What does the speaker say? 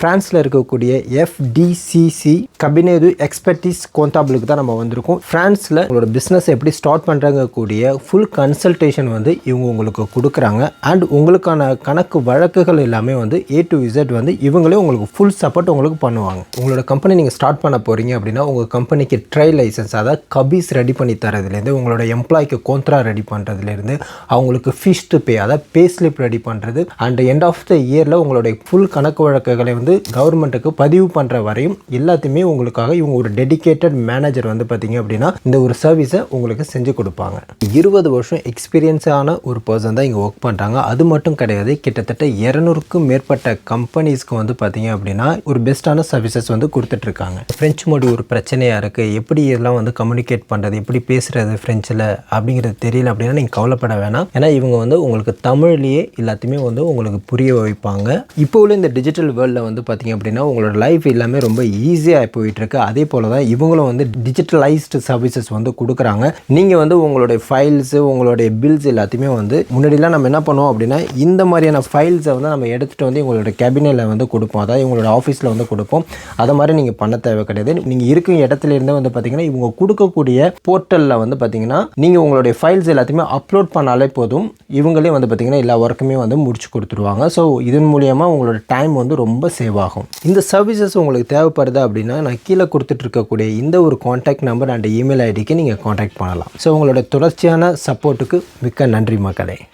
பிரான்ஸில் இருக்கக்கூடிய FDCC கபினேது expertise கோந்தாபிளுக்கு தான் நம்ம வந்திருக்கோம். ஃப்ரான்ஸில் உங்களோட பிஸ்னஸ் எப்படி ஸ்டார்ட் பண்ணுறாங்க கூடிய ஃபுல் கன்சல்டேஷன் வந்து இவங்க உங்களுக்கு கொடுக்குறாங்க. அண்ட் உங்களுக்கான கணக்கு வழக்குகள் எல்லாமே வந்து A to Z வந்து இவங்களே உங்களுக்கு ஃபுல் சப்போர்ட் உங்களுக்கு பண்ணுவாங்க. உங்களோட கம்பெனி நீங்கள் ஸ்டார்ட் பண்ண போகிறீங்க அப்படின்னா உங்கள் கம்பெனிக்கு ட்ரை லைசன்ஸ், அதாவது கபீஸ் ரெடி பண்ணி தரதுலேருந்து, உங்களோட எம்ப்ளாய்க்கு கோந்த்ரா ரெடி பண்ணுறதுலேருந்து, அவங்களுக்கு ஃபிஷ்டு பே, அதாவது பே ஸ்லிப் ரெடி பண்ணுறது, அண்ட் எண்ட் ஆஃப் த இயரில் உங்களுடைய ஃபுல் கணக்கு வழக்குகளை வந்து கவர்மெண்ட்டுக்கு பதிவு பண்ணுற வரையும் எல்லாத்தையுமே உங்களுக்காக இவங்க ஒரு டெடிகேட்டட் மேனேஜர் வந்து பார்த்தீங்க அப்படின்னா இந்த ஒரு சர்வீஸை உங்களுக்கு செஞ்சு கொடுப்பாங்க. 20 வருஷம் எக்ஸ்பீரியன்ஸான ஒரு பர்சன் தான் இங்கே ஒர்க் பண்ணுறாங்க. அது மட்டும் கிடையாது, கிட்டத்தட்ட 200க்கும் மேற்பட்ட கம்பெனிஸ்க்கு வந்து பார்த்தீங்க அப்படின்னா ஒரு பெஸ்ட்டான சர்வீசஸ் வந்து கொடுத்துட்ருக்காங்க. ஃப்ரெஞ்சு மொழி ஒரு பிரச்சனையாக இருக்குது, எப்படி இதெல்லாம் வந்து கம்யூனிகேட் பண்ணுறது, எப்படி பேசுகிறது ஃப்ரெஞ்சில் அப்படிங்கிறது தெரியல அப்படின்னா நீங்கள் கவலைப்பட வேணாம். ஏன்னா இவங்க வந்து உங்களுக்கு தமிழ்லேயே எல்லாத்தையுமே வந்து உங்களுக்கு புரிய வைப்பாங்க. இப்போ உள்ள இந்த டிஜிட்டல் வேர்ல்டில் வந்து பார்த்தீங்க அப்படின்னா உங்களோட லைஃப் எல்லாமே ரொம்ப ஈஸியாக போயிட்டுருக்கு. அதே போல் தான் இவங்களும் வந்து டிஜிட்டலைஸ்டு சர்வீசஸ் வந்து கொடுக்குறாங்க. நீங்கள் வந்து உங்களுடைய ஃபைல்ஸு, உங்களுடைய பில்ஸ் எல்லாத்தையுமே வந்து முன்னாடிலாம் நம்ம என்ன பண்ணுவோம் அப்படின்னா இந்த மாதிரியான ஃபைல்ஸை வந்து நம்ம எடுத்துகிட்டு வந்து உங்களோட கேபினில் வந்து கொடுப்போம், அதாவது உங்களோட ஆஃபீஸில் வந்து கொடுப்போம். அதை மாதிரி நீங்கள் பண்ண தேவை கிடையாது. நீங்கள் இருக்கும் இடத்துல இருந்து வந்து பார்த்தீங்கன்னா இவங்க கொடுக்கக்கூடிய போர்ட்டலில் வந்து பார்த்தீங்கன்னா நீங்கள் உங்களுடைய ஃபைல்ஸ் எல்லாத்தையுமே அப்லோட் பண்ணாலே போதும், இவங்களே வந்து பார்த்தீங்கன்னா எல்லா ஒர்க்குமே வந்து முடிச்சு கொடுத்துருவாங்க. ஸோ இதன் மூலியமாக உங்களோட டைம் வந்து ரொம்ப சேவ் ஆகும். இந்த சர்வீசஸ் உங்களுக்கு தேவைப்படுது அப்படின்னா நான் கீழே கொடுத்துட்ருக்கக்கூடிய இந்த ஒரு காண்டாக்ட் நம்பர் அண்ட் இமெயில் ஐடிக்கு நீங்கள் காண்டாக்ட் பண்ணலாம். ஸோ உங்களோட தொடர்ச்சியான சப்போர்ட்டுக்கு மிக்க நன்றி மக்களே.